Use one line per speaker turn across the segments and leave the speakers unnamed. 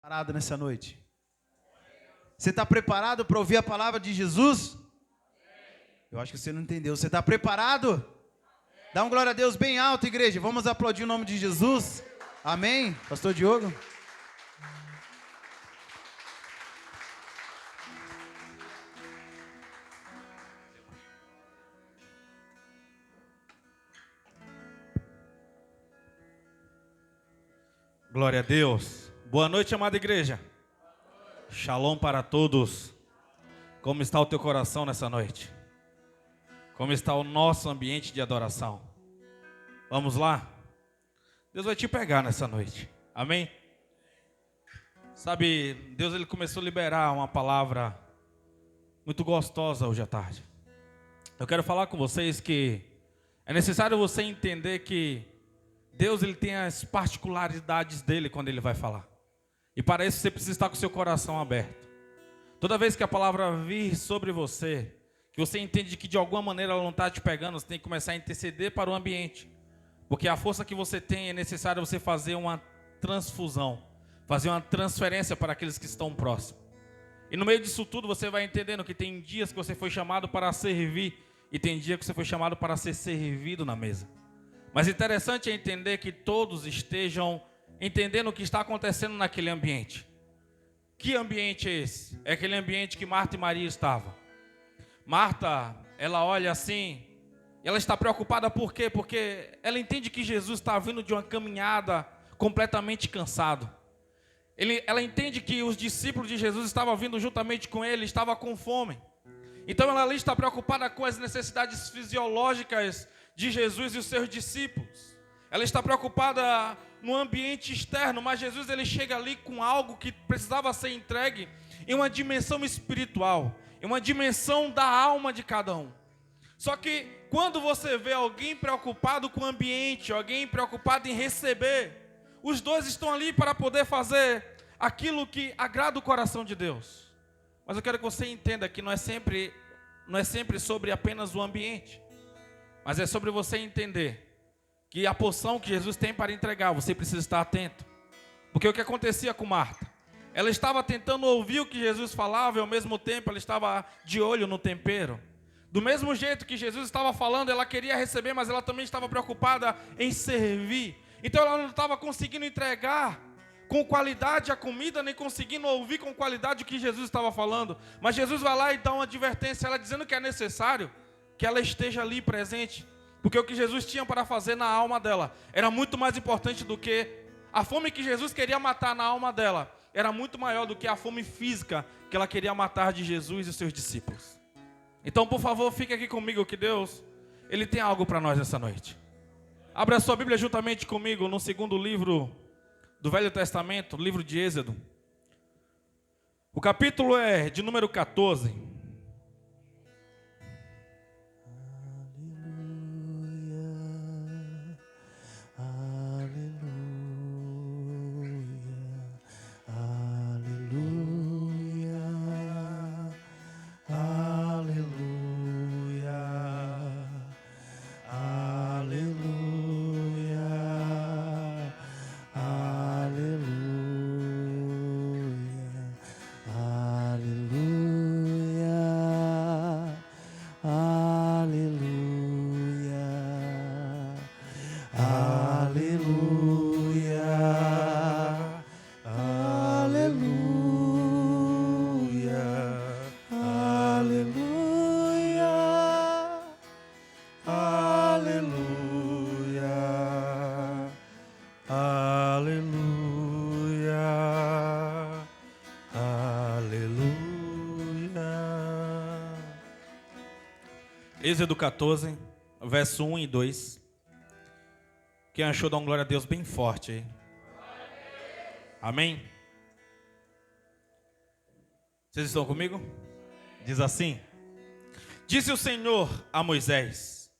Preparado nessa noite? Você está preparado para ouvir a palavra de Jesus? Eu acho que você não entendeu. Você está preparado? Dá um glória a Deus bem alto, igreja. Vamos aplaudir o nome de Jesus. Amém? Pastor Diogo.
Glória a Deus. Boa noite, amada igreja. Shalom para todos. Como está o teu coração nessa noite? Como está o nosso ambiente de adoração? Vamos lá? Deus vai te pegar nessa noite. Amém? Sabe, Deus ele começou a liberar uma palavra muito gostosa hoje à tarde. Eu quero falar com vocês que é necessário você entender que Deus ele tem as particularidades dele quando ele vai falar. E para isso você precisa estar com o seu coração aberto. Toda vez que a palavra vir sobre você, que você entende que de alguma maneira ela não está te pegando, você tem que começar a interceder para o ambiente. Porque a força que você tem é necessário você fazer uma transfusão, fazer uma transferência para aqueles que estão próximos. E no meio disso tudo você vai entendendo que tem dias que você foi chamado para servir e tem dias que você foi chamado para ser servido na mesa. Mas interessante é entender que todos estejam entendendo o que está acontecendo naquele ambiente. Que ambiente é esse? É aquele ambiente que Marta e Maria estavam. Marta, ela olha assim, e ela está preocupada por quê? Porque ela entende que Jesus está vindo de uma caminhada completamente cansado. Ela entende que os discípulos de Jesus estavam vindo juntamente com ele, estavam com fome. Então ela ali está preocupada com as necessidades fisiológicas de Jesus e os seus discípulos. Ela está preocupada no ambiente externo, mas Jesus ele chega ali com algo que precisava ser entregue em uma dimensão espiritual, em uma dimensão da alma de cada um. Só que quando você vê alguém preocupado com o ambiente, alguém preocupado em receber, os dois estão ali para poder fazer aquilo que agrada o coração de Deus. Mas eu quero que você entenda que não é sempre sobre apenas o ambiente, mas é sobre você entender que a porção que Jesus tem para entregar, você precisa estar atento. Porque o que acontecia com Marta? Ela estava tentando ouvir o que Jesus falava e ao mesmo tempo ela estava de olho no tempero. Do mesmo jeito que Jesus estava falando, ela queria receber, mas ela também estava preocupada em servir. Então ela não estava conseguindo entregar com qualidade a comida, nem conseguindo ouvir com qualidade o que Jesus estava falando. Mas Jesus vai lá e dá uma advertência, ela dizendo que é necessário que ela esteja ali presente. Porque o que Jesus tinha para fazer na alma dela era muito mais importante do que a fome que Jesus queria matar na alma dela. Era muito maior do que a fome física que ela queria matar de Jesus e seus discípulos. Então, por favor, fique aqui comigo que Deus, Ele tem algo para nós essa noite. Abra a sua Bíblia juntamente comigo no segundo livro do Velho Testamento, livro de Êxodo. O capítulo é de número 14. Êxodo 14, verso 1 e 2. Quem achou, dá um glória a Deus bem forte aí. Amém? Vocês estão comigo? Diz assim: Disse o Senhor a Moisés: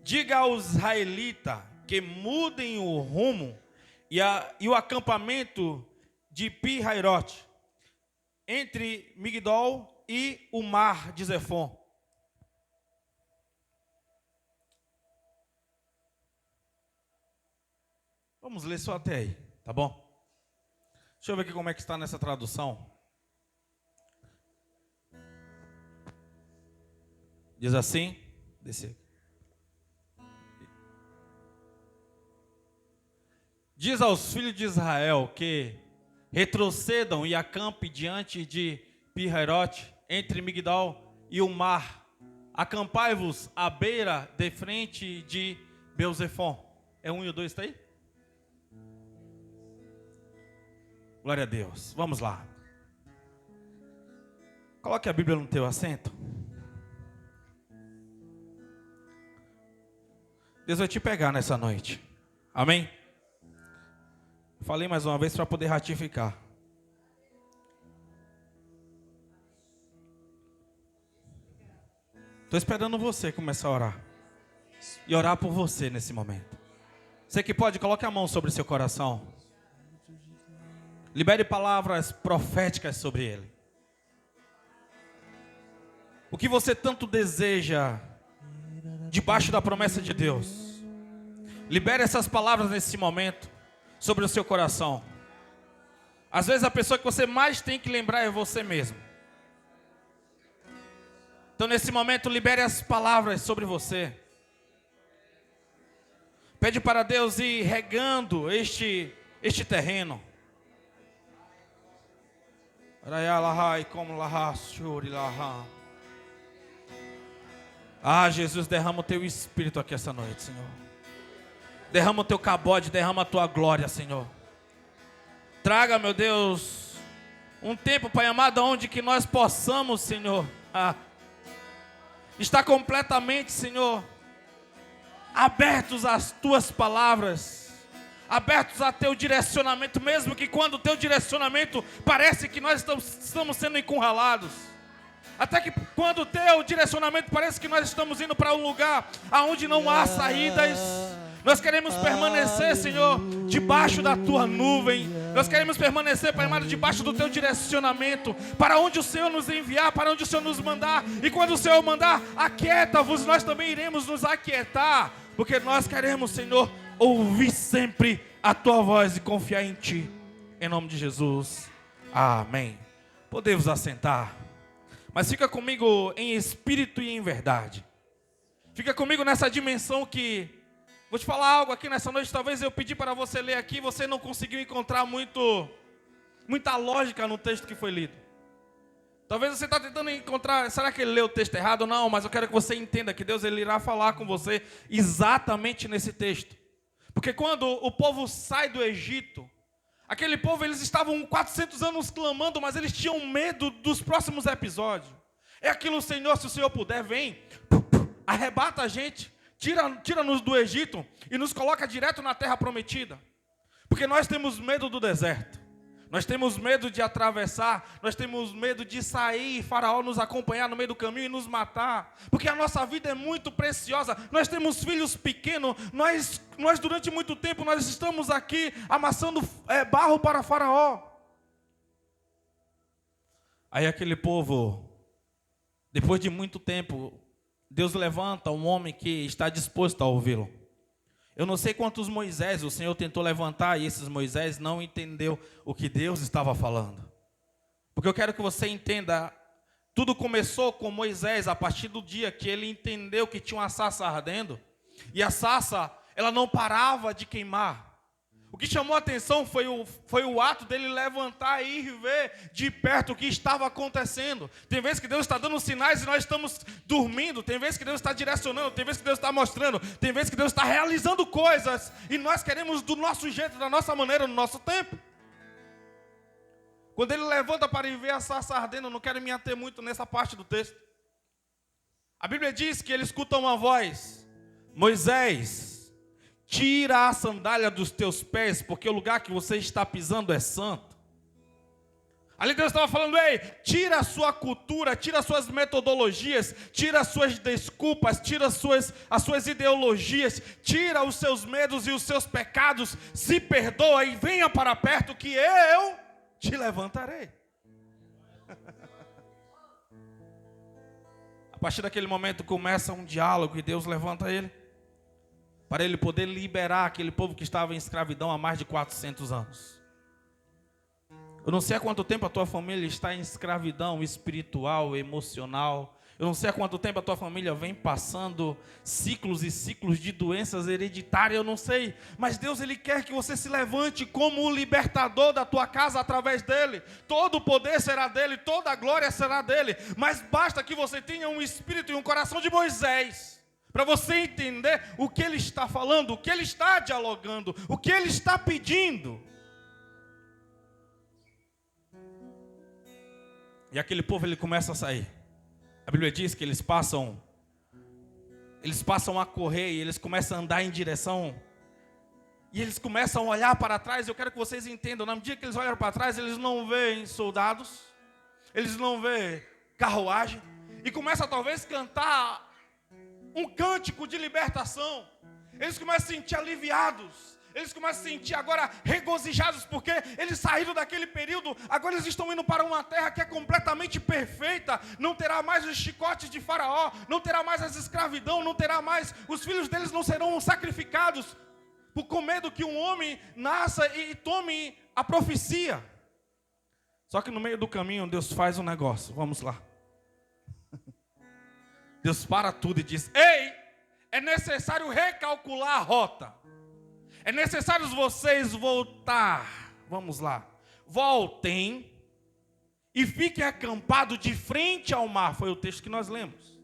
diga aos israelitas que mudem o rumo e o acampamento de Pi-Hairote, entre Migdol e o mar de Zefon. Vamos ler só até aí, tá bom? Deixa eu ver aqui como é que está nessa tradução. Diz assim, descer. Diz aos filhos de Israel que retrocedam e acampem diante de Pi-Hahirote, entre Migdal e o mar. Acampai-vos à beira de frente de Beelzefon. É 1 e o 2, está aí? Glória a Deus. Vamos lá. Coloque a Bíblia no teu assento. Deus vai te pegar nessa noite. Amém? Falei mais uma vez para poder ratificar. Estou esperando você começar a orar. E orar por você nesse momento. Você que pode, coloque a mão sobre seu coração. Libere palavras proféticas sobre ele. O que você tanto deseja debaixo da promessa de Deus. Libere essas palavras nesse momento sobre o seu coração. Às vezes a pessoa que você mais tem que lembrar é você mesmo. Então nesse momento libere as palavras sobre você. Pede para Deus ir regando este terreno. Ah, Jesus, derrama o teu espírito aqui essa noite, Senhor. Derrama o teu cabode, derrama a tua glória, Senhor. Traga, meu Deus, um tempo, Pai amado, onde que nós possamos, Senhor, estar completamente, Senhor, abertos às tuas palavras, abertos a teu direcionamento, mesmo que quando o teu direcionamento parece que nós estamos sendo encurralados. Até que quando o teu direcionamento parece que nós estamos indo para um lugar aonde não há saídas, nós queremos permanecer, Senhor, debaixo da tua nuvem. Nós queremos permanecer, Pai amado, debaixo do teu direcionamento, para onde o Senhor nos enviar, para onde o Senhor nos mandar. E quando o Senhor mandar, aquieta-vos, nós também iremos nos aquietar, porque nós queremos, Senhor, ouvir sempre a tua voz e confiar em ti. Em nome de Jesus. Amém. Podemos assentar. Mas fica comigo em espírito e em verdade. Fica comigo nessa dimensão que... Vou te falar algo aqui nessa noite. Talvez eu pedi para você ler aqui, você não conseguiu encontrar muita lógica no texto que foi lido. Talvez você está tentando encontrar, será que ele leu o texto errado? Não, mas eu quero que você entenda que Deus ele irá falar com você exatamente nesse texto. Porque quando o povo sai do Egito, aquele povo, eles estavam 400 anos clamando, mas eles tinham medo dos próximos episódios. É aquilo, Senhor, se o Senhor puder, vem, arrebata a gente, tira-nos do Egito e nos coloca direto na terra prometida. Porque nós temos medo do deserto. Nós temos medo de atravessar, nós temos medo de sair e Faraó nos acompanhar no meio do caminho e nos matar. Porque a nossa vida é muito preciosa, nós temos filhos pequenos, nós durante muito tempo nós estamos aqui amassando barro para Faraó. Aí aquele povo, depois de muito tempo, Deus levanta um homem que está disposto a ouvi-lo. Eu não sei quantos Moisés o Senhor tentou levantar e esses Moisés não entendeu o que Deus estava falando. Porque eu quero que você entenda, tudo começou com Moisés a partir do dia que ele entendeu que tinha uma sarça ardendo. E a sarça, ela não parava de queimar. O que chamou a atenção foi o ato dele levantar e ir ver de perto o que estava acontecendo. Tem vezes que Deus está dando sinais e nós estamos dormindo. Tem vezes que Deus está direcionando. Tem vezes que Deus está mostrando. Tem vezes que Deus está realizando coisas. E nós queremos do nosso jeito, da nossa maneira, no nosso tempo. Quando ele levanta para ir ver a sarça ardendo, eu não quero me ater muito nessa parte do texto. A Bíblia diz que ele escuta uma voz. Moisés, tira a sandália dos teus pés, porque o lugar que você está pisando é santo. Ali Deus estava falando, ei, tira a sua cultura, tira as suas metodologias, tira as suas desculpas, tira as suas ideologias, tira os seus medos e os seus pecados, se perdoa e venha para perto que eu te levantarei. A partir daquele momento começa um diálogo e Deus levanta ele, para ele poder liberar aquele povo que estava em escravidão há mais de 400 anos. Eu não sei há quanto tempo a tua família está em escravidão espiritual, emocional. Eu não sei há quanto tempo a tua família vem passando ciclos e ciclos de doenças hereditárias, eu não sei. Mas Deus, Ele quer que você se levante como o libertador da tua casa através dEle. Todo o poder será dEle, toda a glória será dEle. Mas basta que você tenha um espírito e um coração de Moisés, para você entender o que Ele está falando, o que Ele está dialogando, o que Ele está pedindo. E aquele povo, ele começa a sair. A Bíblia diz que eles passam a correr e eles começam a andar em direção. E eles começam a olhar para trás. Eu quero que vocês entendam, na medida que eles olham para trás, eles não veem soldados, eles não veem carruagem. E começam talvez a cantar um cântico de libertação. Eles começam a se sentir aliviados. Eles começam a se sentir agora regozijados, porque eles saíram daquele período, agora eles estão indo para uma terra que é completamente perfeita. Não terá mais os chicotes de Faraó, não terá mais as escravidão, não terá mais, os filhos deles não serão sacrificados, com medo que um homem nasça e tome a profecia. Só que no meio do caminho, Deus faz um negócio, vamos lá. Deus para tudo e diz: ei, é necessário recalcular a rota. É necessário vocês voltar. Vamos lá. Voltem e fiquem acampados de frente ao mar. Foi o texto que nós lemos.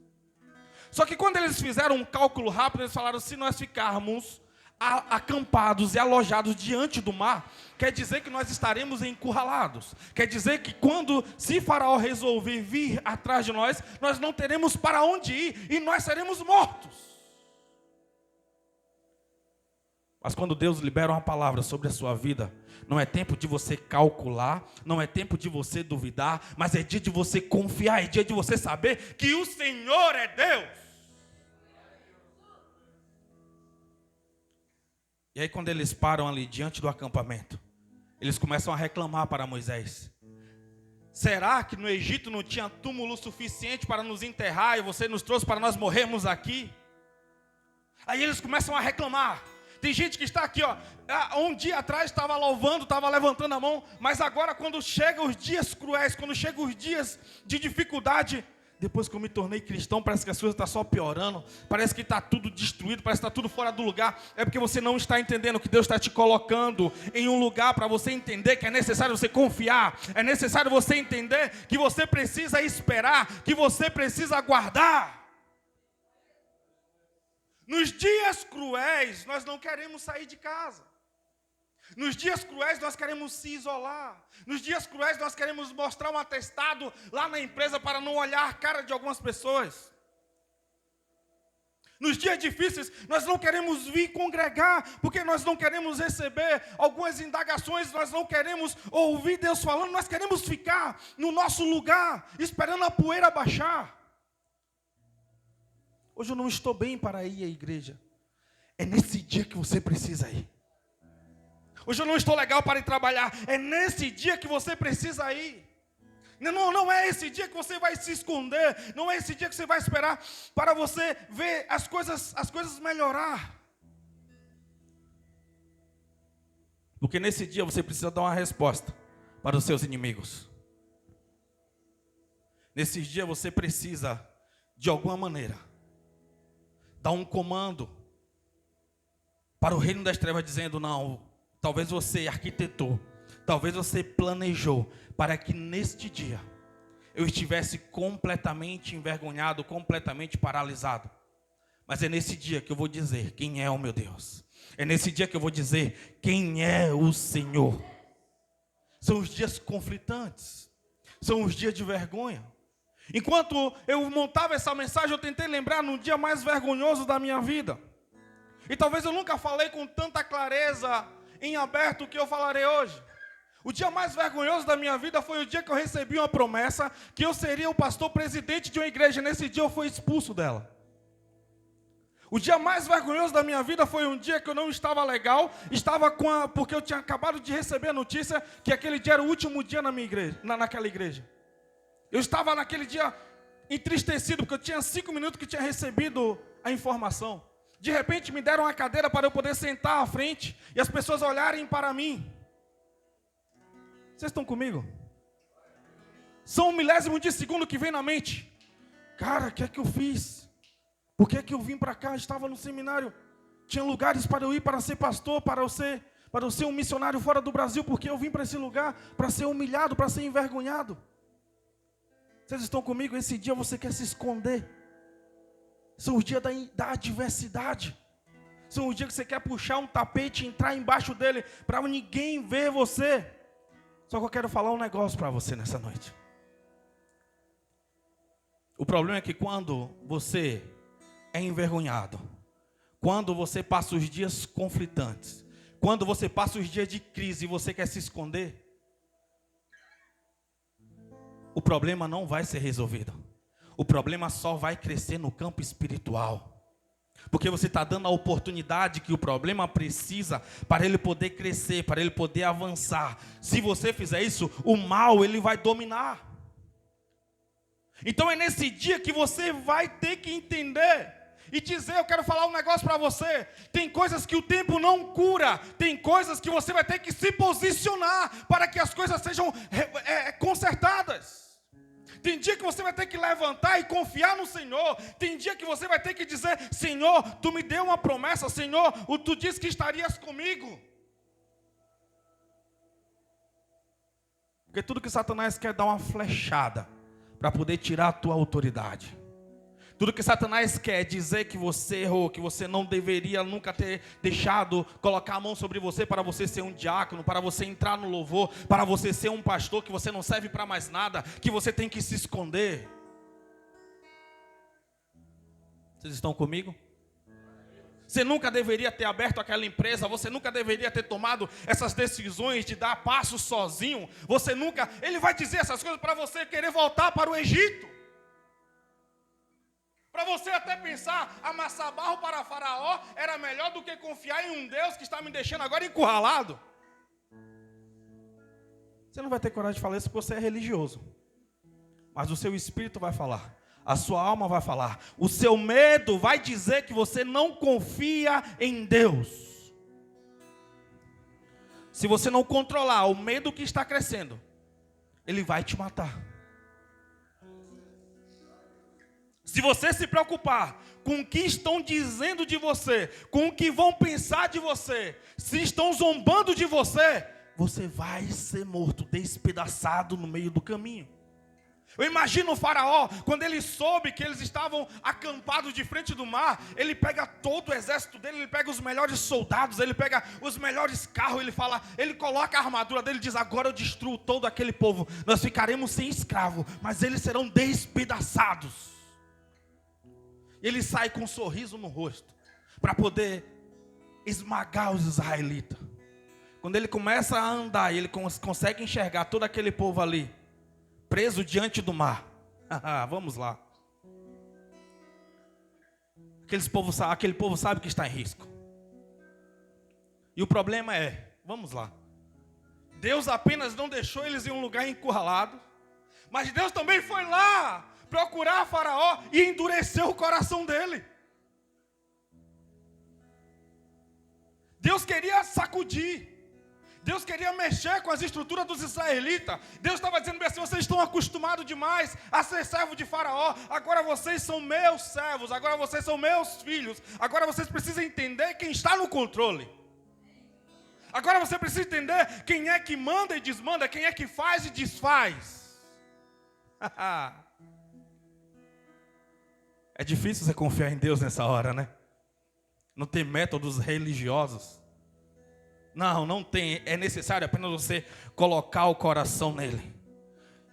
Só que quando eles fizeram um cálculo rápido, eles falaram: se nós ficarmos acampados e alojados diante do mar, quer dizer que nós estaremos encurralados. Quer dizer que se Faraó resolver vir atrás de nós, nós não teremos para onde ir e nós seremos mortos. Mas quando Deus libera uma palavra sobre a sua vida, não é tempo de você calcular, não é tempo de você duvidar, mas é dia de você confiar, é dia de você saber que o Senhor é Deus. E aí quando eles param ali diante do acampamento, eles começam a reclamar para Moisés: será que no Egito não tinha túmulo suficiente para nos enterrar e você nos trouxe para nós morrermos aqui? Aí eles começam a reclamar. Tem gente que está aqui, um dia atrás estava louvando, estava levantando a mão, mas agora quando chegam os dias cruéis, quando chegam os dias de dificuldade, depois que eu me tornei cristão, parece que as coisas estão só piorando, parece que está tudo destruído, parece que está tudo fora do lugar. É porque você não está entendendo que Deus está te colocando em um lugar para você entender que é necessário você confiar, é necessário você entender que você precisa esperar, que você precisa aguardar. Nos dias cruéis, nós não queremos sair de casa. Nos dias cruéis, nós queremos se isolar. Nos dias cruéis, nós queremos mostrar um atestado lá na empresa para não olhar a cara de algumas pessoas. Nos dias difíceis, nós não queremos vir congregar, porque nós não queremos receber algumas indagações, nós não queremos ouvir Deus falando, nós queremos ficar no nosso lugar, esperando a poeira baixar. Hoje eu não estou bem para ir à igreja. É nesse dia que você precisa ir. Hoje eu não estou legal para ir trabalhar. É nesse dia que você precisa ir. Não é esse dia que você vai se esconder. Não é esse dia que você vai esperar para você ver as coisas melhorar. Porque nesse dia você precisa dar uma resposta para os seus inimigos. Nesse dia você precisa, de alguma maneira, dar um comando para o reino das trevas, dizendo: não, talvez você arquitetou, talvez você planejou para que neste dia eu estivesse completamente envergonhado, completamente paralisado. Mas é nesse dia que eu vou dizer quem é o meu Deus. É nesse dia que eu vou dizer quem é o Senhor. São os dias conflitantes, são os dias de vergonha. Enquanto eu montava essa mensagem, eu tentei lembrar no dia mais vergonhoso da minha vida. E talvez eu nunca falei com tanta clareza em aberto o que eu falarei hoje. O dia mais vergonhoso da minha vida foi o dia que eu recebi uma promessa que eu seria o pastor presidente de uma igreja. Nesse dia eu fui expulso dela. O dia mais vergonhoso da minha vida foi um dia que eu não estava legal, porque eu tinha acabado de receber a notícia que aquele dia era o último dia na minha igreja, naquela igreja. Eu estava naquele dia entristecido, porque eu tinha 5 minutos que tinha recebido a informação. De repente me deram uma cadeira para eu poder sentar à frente e as pessoas olharem para mim. Vocês estão comigo? São um milésimo de segundo que vem na mente. Cara, o que é que eu fiz? Por que é que eu vim para cá? Estava no seminário. Tinha lugares para eu ir para ser pastor, para eu ser um missionário fora do Brasil. Porque eu vim para esse lugar para ser humilhado, para ser envergonhado. Vocês estão comigo? Esse dia você quer se esconder. São os dias da adversidade. São os dias que você quer puxar um tapete e entrar embaixo dele para ninguém ver você. Só que eu quero falar um negócio para você nessa noite. O problema é que quando você é envergonhado, quando você passa os dias conflitantes, quando você passa os dias de crise e você quer se esconder, o problema não vai ser resolvido. O problema só vai crescer no campo espiritual. Porque você está dando a oportunidade que o problema precisa para ele poder crescer, para ele poder avançar. Se você fizer isso, o mal ele vai dominar. Então é nesse dia que você vai ter que entender e dizer, eu quero falar um negócio para você. Tem coisas que o tempo não cura. Tem coisas que você vai ter que se posicionar para que as coisas sejam consertadas. Tem dia que você vai ter que levantar e confiar no Senhor. Tem dia que você vai ter que dizer, Senhor, Tu me deu uma promessa. Senhor, Tu disse que estarias comigo. Porque tudo que Satanás quer é dar uma flechada para poder tirar a tua autoridade. Tudo que Satanás quer é dizer que você errou, que você não deveria nunca ter deixado colocar a mão sobre você para você ser um diácono, para você entrar no louvor, para você ser um pastor, que você não serve para mais nada, que você tem que se esconder. Vocês estão comigo? Você nunca deveria ter aberto aquela empresa, você nunca deveria ter tomado essas decisões de dar passos sozinho. Você nunca, ele vai dizer essas coisas para você querer voltar para o Egito. Para você até pensar, amassar barro para Faraó era melhor do que confiar em um Deus que está me deixando agora encurralado. Você não vai ter coragem de falar isso porque você é religioso. Mas o seu espírito vai falar. A sua alma vai falar. O seu medo vai dizer que você não confia em Deus. Se você não controlar o medo que está crescendo, ele vai te matar. Se você se preocupar com o que estão dizendo de você, com o que vão pensar de você, se estão zombando de você, você vai ser morto, despedaçado no meio do caminho. Eu imagino o Faraó, quando ele soube que eles estavam acampados de frente do mar, ele pega todo o exército dele, ele pega os melhores soldados, ele pega os melhores carros, ele coloca a armadura dele e diz, agora eu destruo todo aquele povo, nós ficaremos sem escravo, mas eles serão despedaçados. Ele sai com um sorriso no rosto, para poder esmagar os israelitas. Quando ele começa a andar, ele consegue enxergar todo aquele povo ali, preso diante do mar. Vamos lá. Aquele povo sabe que está em risco. E o problema é, vamos lá, Deus apenas não deixou eles em um lugar encurralado, mas Deus também foi lá procurar Faraó e endureceu o coração dele. Deus queria sacudir. Deus queria mexer com as estruturas dos israelitas. Deus estava dizendo assim, vocês estão acostumados demais a ser servo de Faraó. Agora vocês são meus servos. Agora vocês são meus filhos. Agora vocês precisam entender quem está no controle. Agora você precisa entender quem é que manda e desmanda. Quem é que faz e desfaz. É difícil você confiar em Deus nessa hora, né? Não tem métodos religiosos. Não tem. É necessário apenas você colocar o coração nele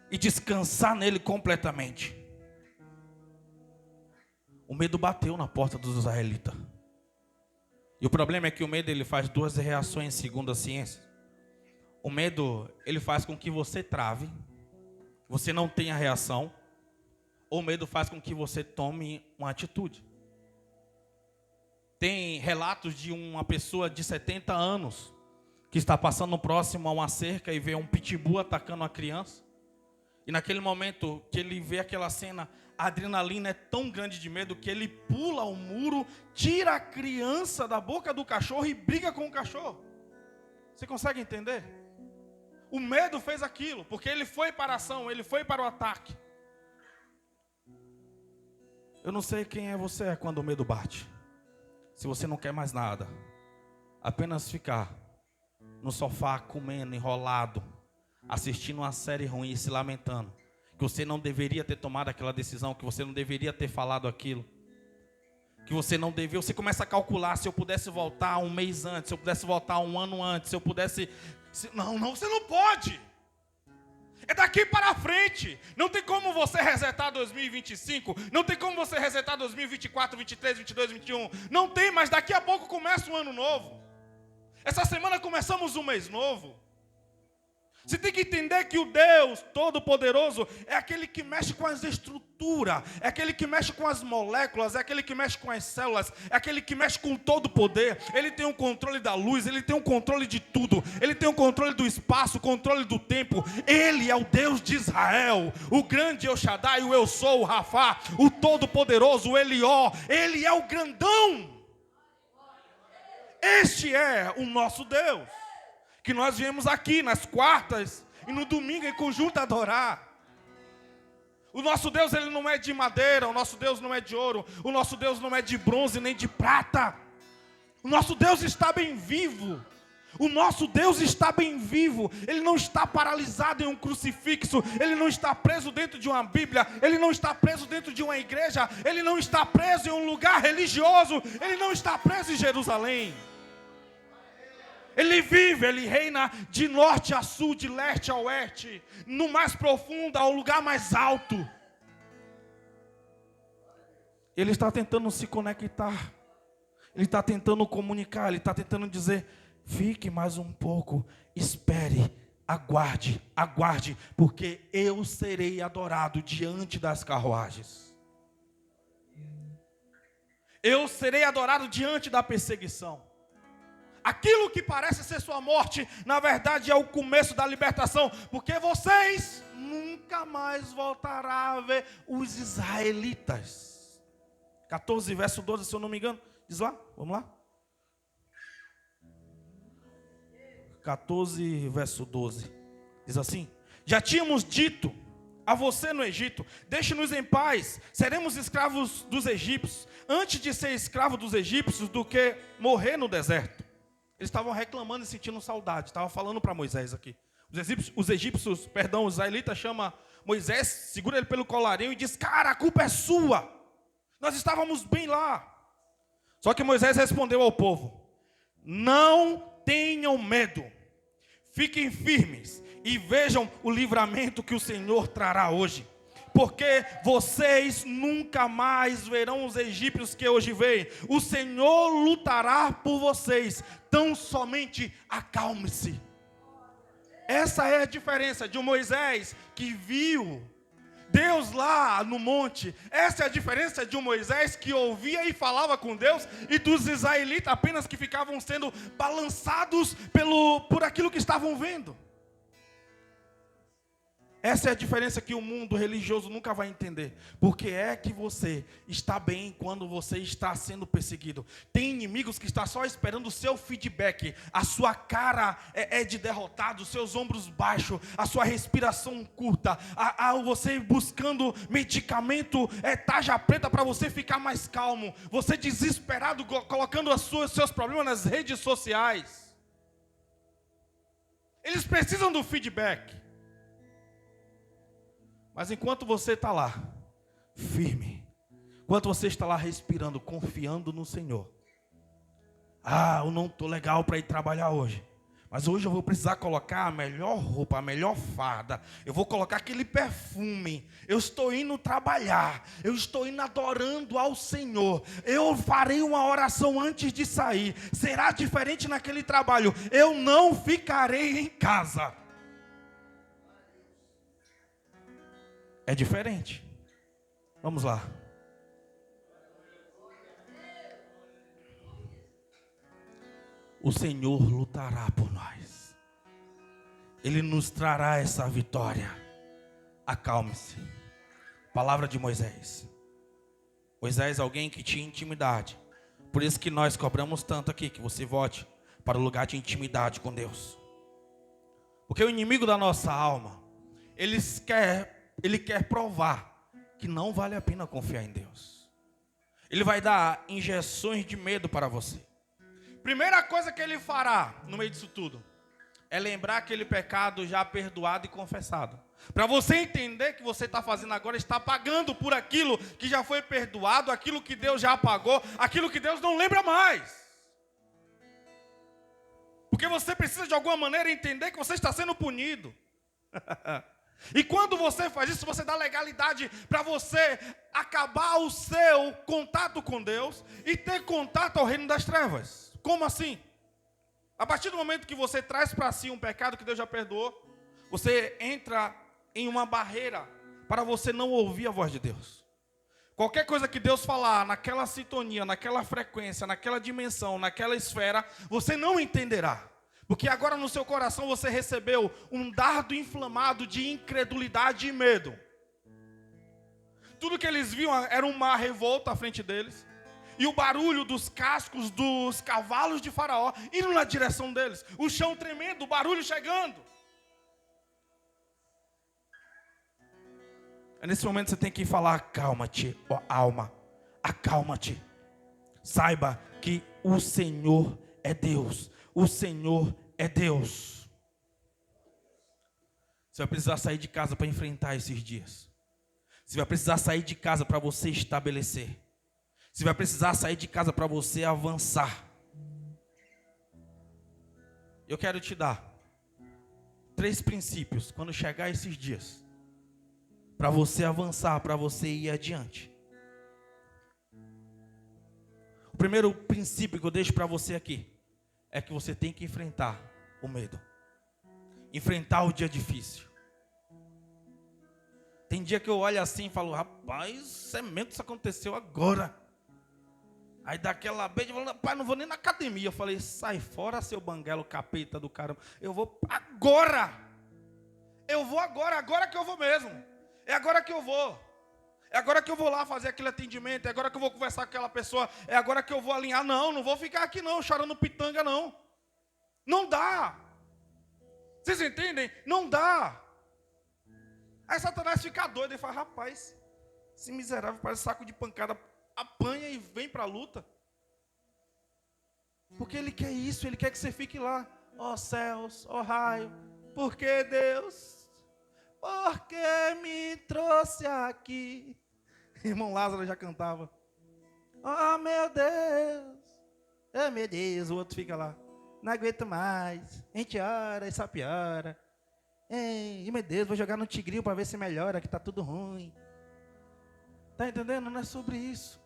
e descansar nele completamente. O medo bateu na porta dos israelitas. E o problema é que o medo ele faz duas reações segundo a ciência. O medo ele faz com que você trave, você não tenha reação. Ou o medo faz com que você tome uma atitude. Tem relatos de uma pessoa de 70 anos que está passando próximo a uma cerca e vê um pitbull atacando uma criança. E naquele momento que ele vê aquela cena, a adrenalina é tão grande de medo que ele pula o muro, tira a criança da boca do cachorro e briga com o cachorro. Você consegue entender? O medo fez aquilo, porque ele foi para a ação, ele foi para o ataque. Eu não sei quem é você quando o medo bate. Se você não quer mais nada, apenas ficar no sofá comendo, enrolado, assistindo uma série ruim e se lamentando, que você não deveria ter tomado aquela decisão, que você não deveria ter falado aquilo, que você não devia. Você começa a calcular: se eu pudesse voltar um mês antes, se eu pudesse voltar um ano antes, se eu pudesse... Não, você não pode. É daqui para frente. Não tem como você resetar 2025. Não tem como você resetar 2024, 23, 22, 21. Não tem, mas daqui a pouco começa um ano novo. Essa semana começamos um mês novo. Você tem que entender que o Deus Todo-Poderoso é aquele que mexe com as estruturas, é aquele que mexe com as moléculas, é aquele que mexe com as células, é aquele que mexe com todo o poder. Ele tem o controle da luz, ele tem o controle de tudo, ele tem o controle do espaço, o controle do tempo. Ele é o Deus de Israel, o grande El Shaddai, o Eu Sou, o Rafá, o Todo-Poderoso, o Elió. Ele é o grandão. Este é o nosso Deus, que nós viemos aqui nas quartas e no domingo em conjunto adorar. O nosso Deus, ele não é de madeira, o nosso Deus não é de ouro, o nosso Deus não é de bronze nem de prata. O nosso Deus está bem vivo. O nosso Deus está bem vivo. Ele não está paralisado em um crucifixo, ele não está preso dentro de uma Bíblia, ele não está preso dentro de uma igreja, ele não está preso em um lugar religioso, ele não está preso em Jerusalém. Ele vive, ele reina de norte a sul, de leste a oeste, no mais profundo ao lugar mais alto. Ele está tentando se conectar, ele está tentando comunicar, ele está tentando dizer: fique mais um pouco, espere, aguarde, aguarde, porque eu serei adorado diante das carruagens. Eu serei adorado diante da perseguição. Aquilo que parece ser sua morte, na verdade é o começo da libertação, porque vocês nunca mais voltarão a ver os israelitas. 14, verso 12, se eu não me engano. Diz lá, vamos lá. 14, verso 12. Diz assim: já tínhamos dito a você no Egito: deixe-nos em paz, seremos escravos dos egípcios, antes de ser escravo dos egípcios do que morrer no deserto. Eles estavam reclamando e sentindo saudade. Estavam falando para Moisés aqui. Os egípcios, os israelitas chamam Moisés, segura ele pelo colarinho e diz: cara, a culpa é sua. Nós estávamos bem lá. Só que Moisés respondeu ao povo: não tenham medo. Fiquem firmes e vejam o livramento que o Senhor trará hoje. Porque vocês nunca mais verão os egípcios que hoje veem. O Senhor lutará por vocês. Tão somente acalme-se. Essa é a diferença de um Moisés que viu Deus lá no monte. Essa é a diferença de um Moisés que ouvia e falava com Deus, e dos israelitas apenas que ficavam sendo balançados por aquilo que estavam vendo. Essa é a diferença que o mundo religioso nunca vai entender. Porque é que você está bem quando você está sendo perseguido. Tem inimigos que estão só esperando o seu feedback. A sua cara é de derrotado, os seus ombros baixos, a sua respiração curta, você buscando medicamento, tarja preta para você ficar mais calmo. Você desesperado, colocando seus problemas nas redes sociais. Eles precisam do feedback. Mas enquanto você está lá, firme, enquanto você está lá respirando, confiando no Senhor. Eu não estou legal para ir trabalhar hoje, mas hoje eu vou precisar colocar a melhor roupa, a melhor farda. Eu vou colocar aquele perfume. Eu estou indo trabalhar, eu estou indo adorando ao Senhor. Eu farei uma oração antes de sair. Será diferente naquele trabalho. Eu não ficarei em casa. É diferente. Vamos lá. O Senhor lutará por nós. Ele nos trará essa vitória. Acalme-se. Palavra de Moisés. Moisés, alguém que tinha intimidade. Por isso que nós cobramos tanto aqui, que você volte para o lugar de intimidade com Deus. Porque o inimigo da nossa alma, ele quer provar que não vale a pena confiar em Deus. Ele vai dar injeções de medo para você. Primeira coisa que ele fará no meio disso tudo é lembrar aquele pecado já perdoado e confessado. Para você entender que você está fazendo agora, está pagando por aquilo que já foi perdoado, aquilo que Deus já apagou, aquilo que Deus não lembra mais. Porque você precisa de alguma maneira entender que você está sendo punido. E quando você faz isso, você dá legalidade para você acabar o seu contato com Deus e ter contato ao reino das trevas. Como assim? A partir do momento que você traz para si um pecado que Deus já perdoou, você entra em uma barreira para você não ouvir a voz de Deus. Qualquer coisa que Deus falar naquela sintonia, naquela frequência, naquela dimensão, naquela esfera, você não entenderá. Porque agora no seu coração você recebeu um dardo inflamado de incredulidade e medo. Tudo que eles viam era um mar revolto à frente deles. E o barulho dos cascos dos cavalos de Faraó indo na direção deles. O chão tremendo, o barulho chegando. É nesse momento que você tem que falar: acalma-te, ó alma, acalma-te. Saiba que o Senhor é Deus. O Senhor é Deus. Você vai precisar sair de casa para enfrentar esses dias. Você vai precisar sair de casa para você estabelecer. Você vai precisar sair de casa para você avançar. Eu quero te dar 3 princípios quando chegar esses dias, para você avançar, para você ir adiante. O primeiro princípio que eu deixo para você aqui é que você tem que enfrentar o medo. Enfrentar o dia difícil. Tem dia que eu olho assim e falo: rapaz, é mesmo que isso aconteceu agora. Aí daquela beijo, rapaz, não vou nem na academia. Eu falei: sai fora, seu banguelo capeta do caramba. Eu vou agora. Eu vou agora que eu vou mesmo. É agora que eu vou. É agora que eu vou lá fazer aquele atendimento. É agora que eu vou conversar com aquela pessoa. É agora que eu vou alinhar. Não vou ficar aqui não, chorando pitanga não. Não dá. Vocês entendem? Não dá. Aí Satanás fica doido e fala: rapaz, esse miserável parece saco de pancada, apanha e vem para a luta. Porque ele quer isso, ele quer que você fique lá. Ó céus, ó raio, por que Deus? Por que me trouxe aqui? Irmão Lázaro já cantava. Oh meu Deus, o outro fica lá. Não aguento mais, a gente ora e só piora. Ei, meu Deus, vou jogar no tigrinho para ver se melhora, que está tudo ruim. Está entendendo? Não é sobre isso.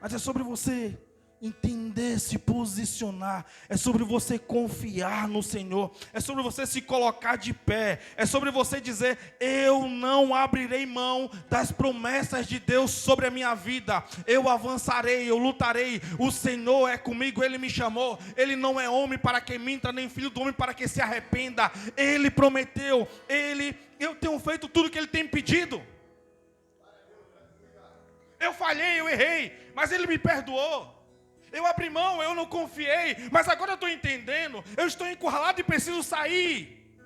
Mas é sobre você entender, se posicionar. É sobre você confiar no Senhor. É sobre você se colocar de pé. É sobre você dizer: eu não abrirei mão das promessas de Deus sobre a minha vida. Eu avançarei, eu lutarei. O Senhor é comigo, Ele me chamou. Ele não é homem para que minta, nem filho do homem para que se arrependa. Ele prometeu. Eu tenho feito tudo o que Ele tem pedido. Eu falhei, eu errei, mas Ele me perdoou. Eu abri mão, eu não confiei, mas agora eu estou entendendo. Eu estou encurralado e preciso sair.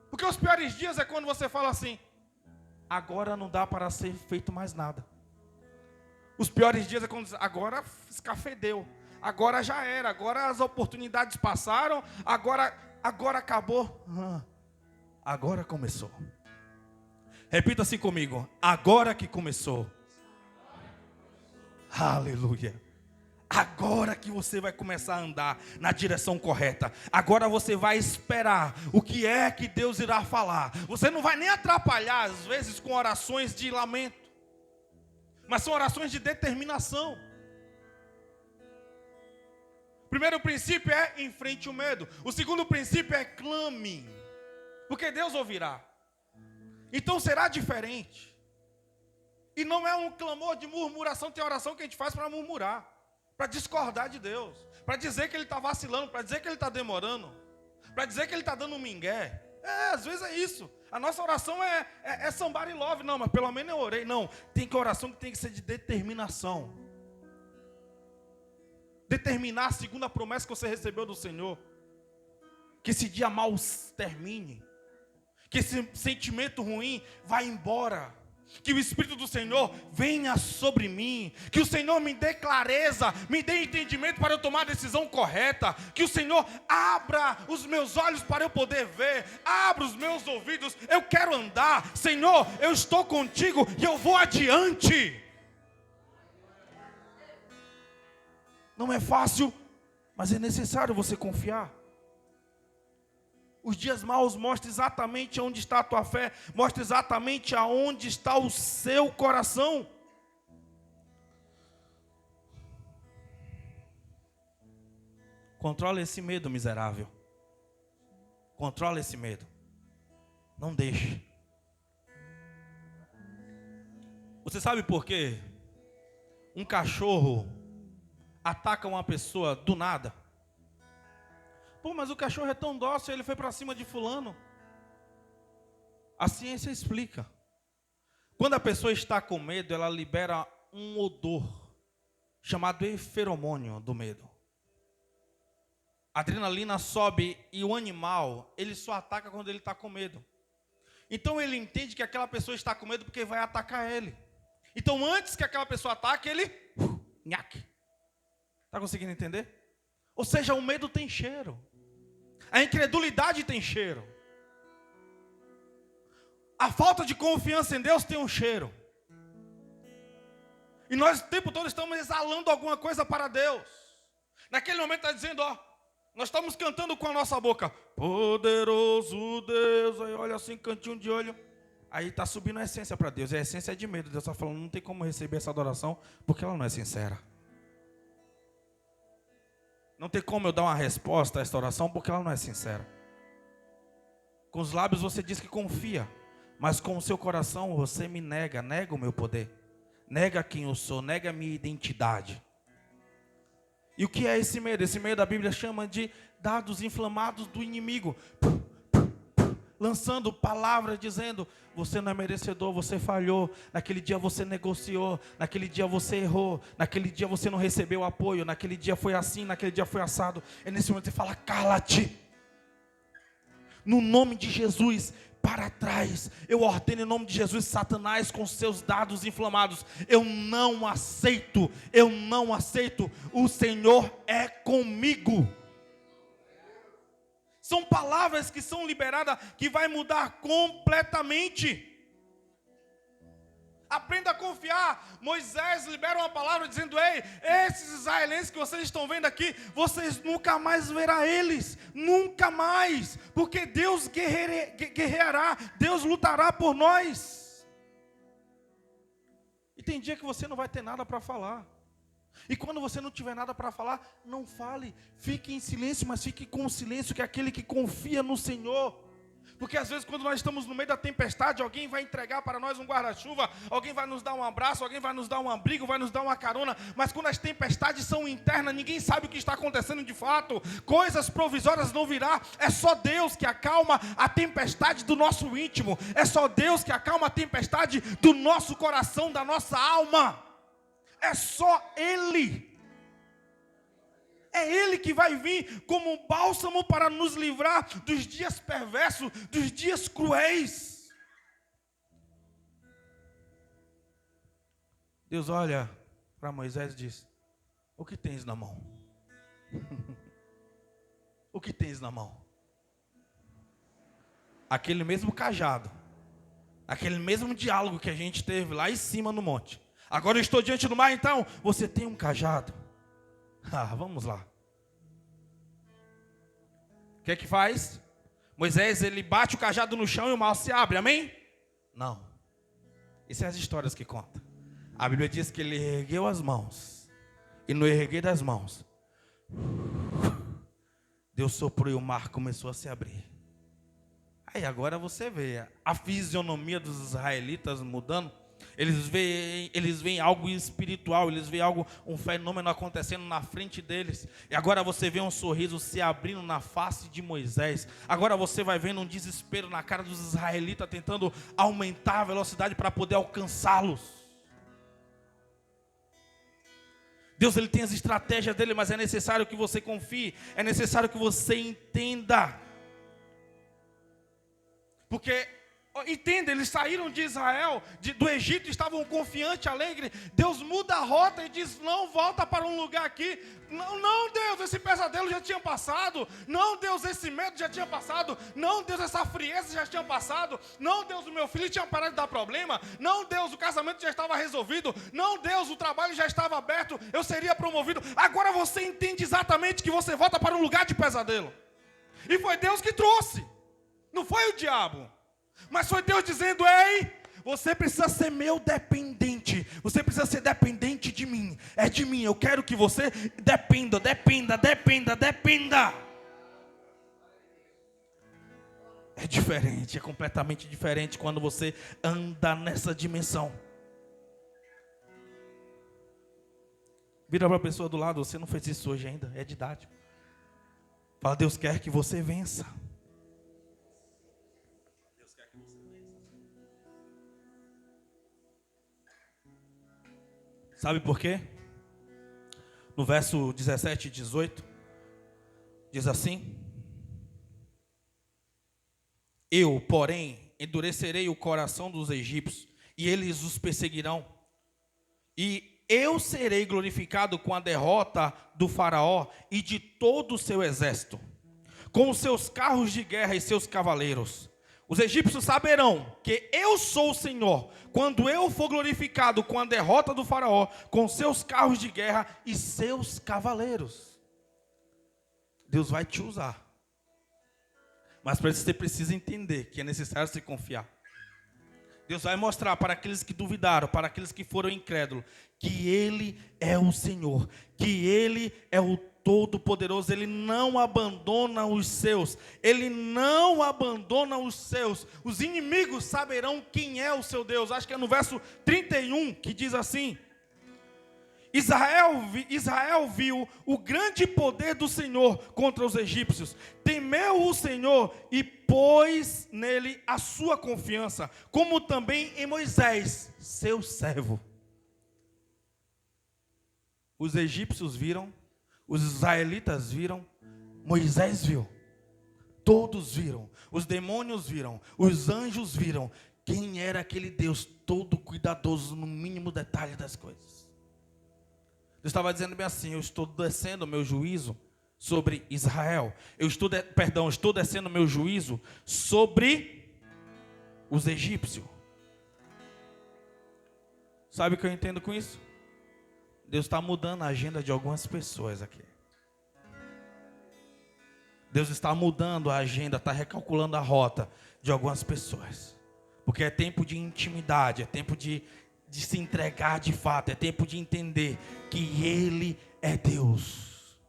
Porque os piores dias é quando você fala assim: agora não dá para ser feito mais nada. Os piores dias é quando diz: agora escafedeu, agora já era, agora as oportunidades passaram, agora acabou. Agora começou. Repita assim comigo: agora que começou. Aleluia. Agora que você vai começar a andar na direção correta. Agora você vai esperar o que é que Deus irá falar. Você não vai nem atrapalhar, às vezes, com orações de lamento. Mas são orações de determinação. O primeiro princípio é: enfrente o medo. O segundo princípio é: clame. Porque Deus ouvirá. Então será diferente. E não é um clamor de murmuração. Tem oração que a gente faz para murmurar, para discordar de Deus, para dizer que Ele está vacilando, para dizer que Ele está demorando, para dizer que Ele está dando um migué. Às vezes é isso. A nossa oração é somebody love. Não, mas pelo menos eu orei. Não, tem que oração que tem que ser de determinação. Determinar segundo a promessa que você recebeu do Senhor. que esse dia mal termine, que esse sentimento ruim vá embora, que o Espírito do Senhor venha sobre mim, que o Senhor me dê clareza, me dê entendimento para eu tomar a decisão correta, que o Senhor abra os meus olhos para eu poder ver, abra os meus ouvidos, eu quero andar, Senhor, eu estou contigo e eu vou adiante. Não é fácil, mas é necessário você confiar. Os dias maus mostram exatamente onde está a tua fé, mostra exatamente aonde está o seu coração. Controla esse medo, miserável. Controla esse medo. Não deixe. Você sabe por quê? Um cachorro ataca uma pessoa do nada. Pô, mas o cachorro é tão dócil, ele foi para cima de fulano. A ciência explica. Quando a pessoa está com medo, ela libera um odor chamado feromônio do medo. A adrenalina sobe e o animal, ele só ataca quando ele está com medo. Então ele entende que aquela pessoa está com medo porque vai atacar ele. Então antes que aquela pessoa ataque, ele... nhaque. Está conseguindo entender? Ou seja, o medo tem cheiro. A incredulidade tem cheiro. A falta de confiança em Deus tem um cheiro. E nós o tempo todo estamos exalando alguma coisa para Deus. Naquele momento está dizendo, ó, nós estamos cantando com a nossa boca. Poderoso Deus. Aí olha assim, cantinho de olho. Aí está subindo a essência para Deus. E a essência é de medo. Deus está falando, não tem como receber essa adoração, porque ela não é sincera. Não tem como eu dar uma resposta a esta oração, porque ela não é sincera. Com os lábios você diz que confia, mas com o seu coração você me nega o meu poder. Nega quem eu sou, nega a minha identidade. E o que é esse medo? Esse medo a Bíblia chama de dardos inflamados do inimigo. Lançando palavras dizendo, você não é merecedor, você falhou, naquele dia você negociou, naquele dia você errou, naquele dia você não recebeu apoio, naquele dia foi assim, naquele dia foi assado. É nesse momento que você fala, cala-te. No nome de Jesus, para trás. Eu ordeno em nome de Jesus, Satanás com seus dardos inflamados. Eu não aceito. O Senhor é comigo. São palavras que são liberadas, que vai mudar completamente. Aprenda a confiar. Moisés libera uma palavra dizendo, ei, esses israelenses que vocês estão vendo aqui, vocês nunca mais verão eles. Nunca mais. Porque Deus guerreará, Deus lutará por nós. E tem dia que você não vai ter nada para falar. E quando você não tiver nada para falar, não fale, fique em silêncio, mas fique com o silêncio, que é aquele que confia no Senhor. Porque às vezes quando nós estamos no meio da tempestade, alguém vai entregar para nós um guarda-chuva, alguém vai nos dar um abraço, alguém vai nos dar um abrigo, vai nos dar uma carona, mas quando as tempestades são internas, ninguém sabe o que está acontecendo de fato, coisas provisórias não virá, é só Deus que acalma a tempestade do nosso íntimo, é só Deus que acalma a tempestade do nosso coração, da nossa alma. É só Ele. É Ele que vai vir como um bálsamo para nos livrar dos dias perversos, dos dias cruéis. Deus olha para Moisés e diz, o que tens na mão? O que tens na mão? Aquele mesmo cajado, aquele mesmo diálogo que a gente teve lá em cima no monte. Agora eu estou diante do mar, então você tem um cajado. Vamos lá. O que é que faz? Moisés, ele bate o cajado no chão e o mar se abre, amém? Não. Isso é as histórias que conta. A Bíblia diz que ele ergueu as mãos. E no erguer das mãos, Deus soprou e o mar começou a se abrir. Aí agora você vê a fisionomia dos israelitas mudando. Eles veem algo espiritual, eles veem um fenômeno acontecendo na frente deles. E agora você vê um sorriso se abrindo na face de Moisés. Agora você vai vendo um desespero na cara dos israelitas, tentando aumentar a velocidade para poder alcançá-los. Deus, ele tem as estratégias dele, mas é necessário que você confie, é necessário que você entenda. Porque, entenda, eles saíram de Israel, do Egito, estavam confiantes, alegres. Deus muda a rota e diz: não, volta para um lugar aqui. Não, não, Deus, esse pesadelo já tinha passado. Não, Deus, esse medo já tinha passado. Não, Deus, essa frieza já tinha passado. Não, Deus, o meu filho tinha parado de dar problema. Não, Deus, o casamento já estava resolvido. Não, Deus, o trabalho já estava aberto. Eu seria promovido. Agora você entende exatamente que você volta para um lugar de pesadelo. E foi Deus que trouxe. Não foi o diabo. Mas foi Deus dizendo: ei, você precisa ser meu dependente. Você precisa ser dependente de mim. É de mim, eu quero que você dependa. É diferente, é completamente diferente quando você anda nessa dimensão. Vira para a pessoa do lado: você não fez isso hoje ainda, é didático. Fala: Deus quer que você vença. Sabe por quê? No verso 17 e 18, diz assim: eu, porém, endurecerei o coração dos egípcios, e eles os perseguirão. E eu serei glorificado com a derrota do faraó e de todo o seu exército, com os seus carros de guerra e seus cavaleiros. Os egípcios saberão que eu sou o Senhor, quando eu for glorificado com a derrota do faraó, com seus carros de guerra e seus cavaleiros. Deus vai te usar. Mas você precisa entender que é necessário se confiar. Deus vai mostrar para aqueles que duvidaram, para aqueles que foram incrédulos, que Ele é o Senhor, que Ele é o Todo-Poderoso. Ele não abandona os seus. Ele não abandona os seus. Os inimigos saberão quem é o seu Deus. Acho que é no verso 31 que diz assim: Israel viu o grande poder do Senhor contra os egípcios. Temeu o Senhor e pôs nele a sua confiança, como também em Moisés, seu servo. Os egípcios viram, os israelitas viram, Moisés viu, todos viram, os demônios viram, os anjos viram quem era aquele Deus todo cuidadoso no mínimo detalhe das coisas. Deus estava dizendo bem assim: eu estou descendo o meu juízo sobre Israel. Estou descendo o meu juízo sobre os egípcios. Sabe o que eu entendo com isso? Deus está mudando a agenda de algumas pessoas aqui. Deus está mudando a agenda, está recalculando a rota de algumas pessoas. Porque é tempo de intimidade, é tempo de se entregar de fato, é tempo de entender que Ele é Deus.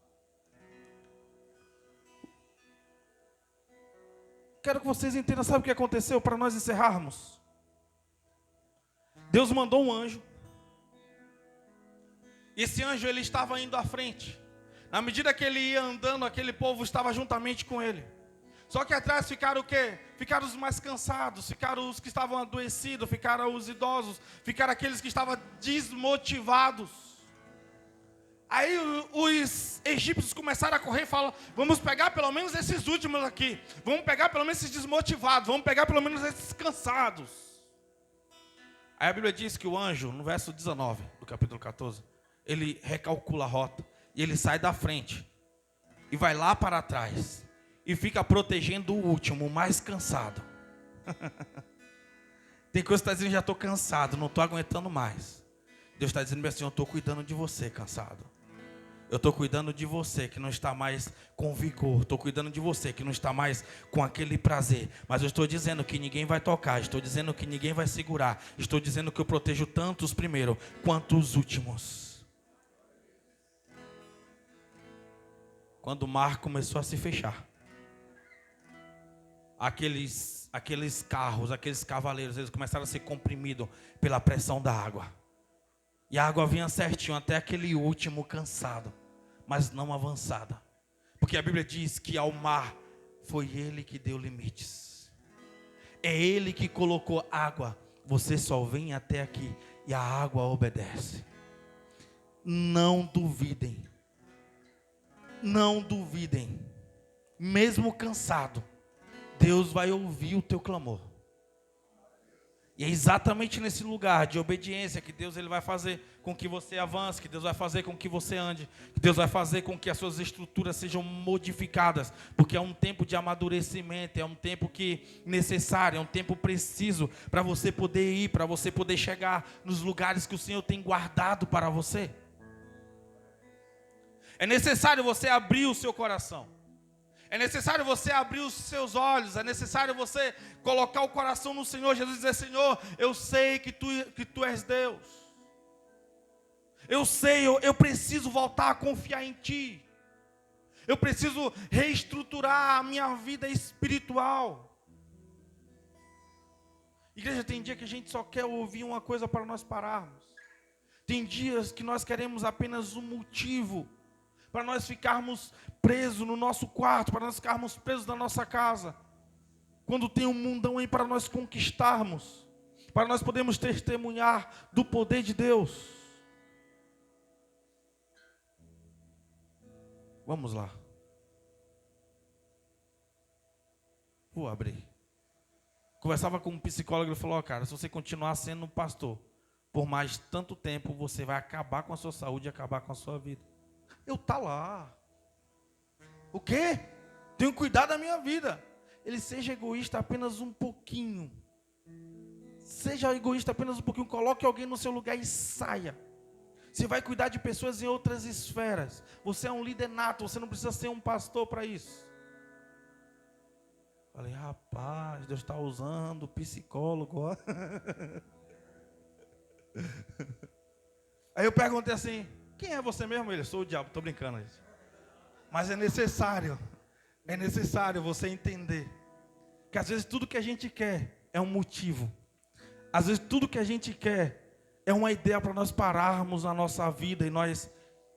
Quero que vocês entendam, sabe o que aconteceu para nós encerrarmos? Deus mandou um anjo. Esse anjo, ele estava indo à frente. Na medida que ele ia andando, aquele povo estava juntamente com ele. Só que atrás ficaram o quê? Ficaram os mais cansados, ficaram os que estavam adoecidos, ficaram os idosos, ficaram aqueles que estavam desmotivados. Aí os egípcios começaram a correr e falaram: vamos pegar pelo menos esses últimos aqui. Vamos pegar pelo menos esses desmotivados. Vamos pegar pelo menos esses cansados. Aí a Bíblia diz que o anjo, no verso 19 do capítulo 14, ele recalcula a rota e ele sai da frente e vai lá para trás e fica protegendo o último, o mais cansado. Tem coisa que está dizendo: já estou cansado, não estou aguentando mais. Deus está dizendo assim: eu estou cuidando de você, cansado. Eu estou cuidando de você que não está mais com vigor. Estou cuidando de você que não está mais com aquele prazer. Mas eu estou dizendo que ninguém vai tocar. Estou dizendo que ninguém vai segurar. Estou dizendo que eu protejo tanto os primeiros quanto os últimos. Quando o mar começou a se fechar, aqueles carros, aqueles cavaleiros, eles começaram a ser comprimidos pela pressão da água. E a água vinha certinho até aquele último cansado, mas não avançada. Porque a Bíblia diz que ao mar foi Ele que deu limites. É Ele que colocou água. Você só vem até aqui e a água obedece. Não duvidem. Não duvidem. Mesmo cansado, Deus vai ouvir o teu clamor. E é exatamente nesse lugar de obediência que Deus ele vai fazer com que você avance, que Deus vai fazer com que você ande, que Deus vai fazer com que as suas estruturas sejam modificadas, porque é um tempo de amadurecimento, é um tempo que necessário, é um tempo preciso para você poder ir, para você poder chegar nos lugares que o Senhor tem guardado para você. É necessário você abrir o seu coração. É necessário você abrir os seus olhos, é necessário você colocar o coração no Senhor Jesus e dizer: Senhor, eu sei que tu és Deus. Eu sei, eu preciso voltar a confiar em Ti. Eu preciso reestruturar a minha vida espiritual. Igreja, tem dia que a gente só quer ouvir uma coisa para nós pararmos. Tem dias que nós queremos apenas um motivo para nós ficarmos presos no nosso quarto, para nós ficarmos presos na nossa casa. Quando tem um mundão aí para nós conquistarmos, para nós podermos testemunhar do poder de Deus. Vamos lá. Vou abrir. Conversava com um psicólogo, ele falou: cara, se você continuar sendo um pastor por mais tanto tempo, você vai acabar com a sua saúde e acabar com a sua vida. Eu tá lá. O quê? Tenho que cuidar da minha vida. Ele: seja egoísta apenas um pouquinho. Seja egoísta apenas um pouquinho. Coloque alguém no seu lugar e saia. Você vai cuidar de pessoas em outras esferas. Você é um líder nato. Você não precisa ser um pastor para isso. Falei: rapaz, Deus está usando psicólogo. Ó. Aí eu perguntei assim: quem é você mesmo? Ele: sou o diabo. Estou brincando, gente. Mas é necessário você entender que às vezes tudo que a gente quer é um motivo. Às vezes tudo que a gente quer é uma ideia para nós pararmos na nossa vida e nós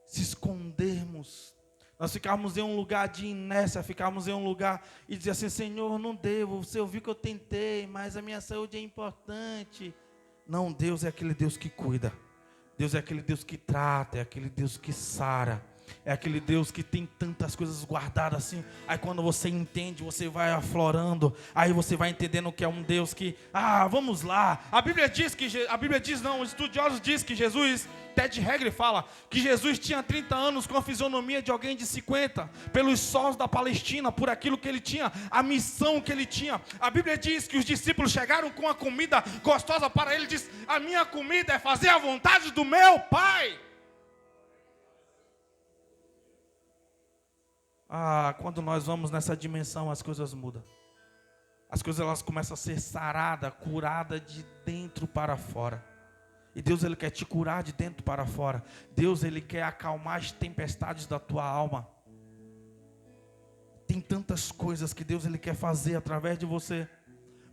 se escondermos. Nós ficarmos em um lugar de inércia, ficarmos em um lugar e dizer assim: Senhor, não devo, você ouviu que eu tentei, mas a minha saúde é importante. Não, Deus é aquele Deus que cuida. Deus é aquele Deus que trata, é aquele Deus que sara. É aquele Deus que tem tantas coisas guardadas assim. Aí quando você entende, você vai aflorando. Aí você vai entendendo que é um Deus que... vamos lá. A Bíblia diz, os estudiosos dizem que Jesus... Ted Hegel fala que Jesus tinha 30 anos com a fisionomia de alguém de 50. Pelos sós da Palestina, por aquilo que ele tinha, a missão que ele tinha. A Bíblia diz que os discípulos chegaram com a comida gostosa para ele. Diz: a minha comida é fazer a vontade do meu Pai. Quando nós vamos nessa dimensão, as coisas mudam. As coisas elas começam a ser saradas, curadas de dentro para fora. E Deus ele quer te curar de dentro para fora. Deus ele quer acalmar as tempestades da tua alma. Tem tantas coisas que Deus ele quer fazer através de você.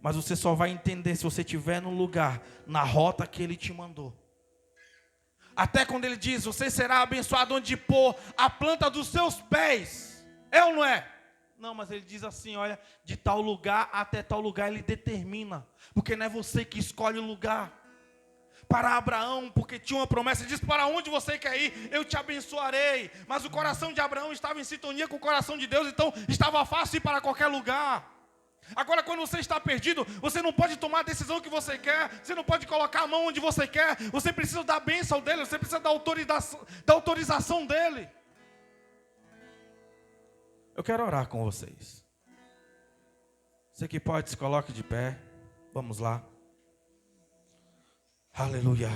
Mas você só vai entender se você estiver no lugar, na rota que Ele te mandou. Até quando Ele diz: você será abençoado onde pôr a planta dos seus pés. É ou não é? Não, mas Ele diz assim: olha, de tal lugar até tal lugar Ele determina. Porque não é você que escolhe o lugar. Para Abraão, porque tinha uma promessa, diz: para onde você quer ir, eu te abençoarei. Mas o coração de Abraão estava em sintonia com o coração de Deus, então estava fácil ir para qualquer lugar. Agora, quando você está perdido, você não pode tomar a decisão que você quer, você não pode colocar a mão onde você quer, você precisa da bênção dele, você precisa da autorização dele. Eu quero orar com vocês. Você que pode, se coloque de pé. Vamos lá. Aleluia.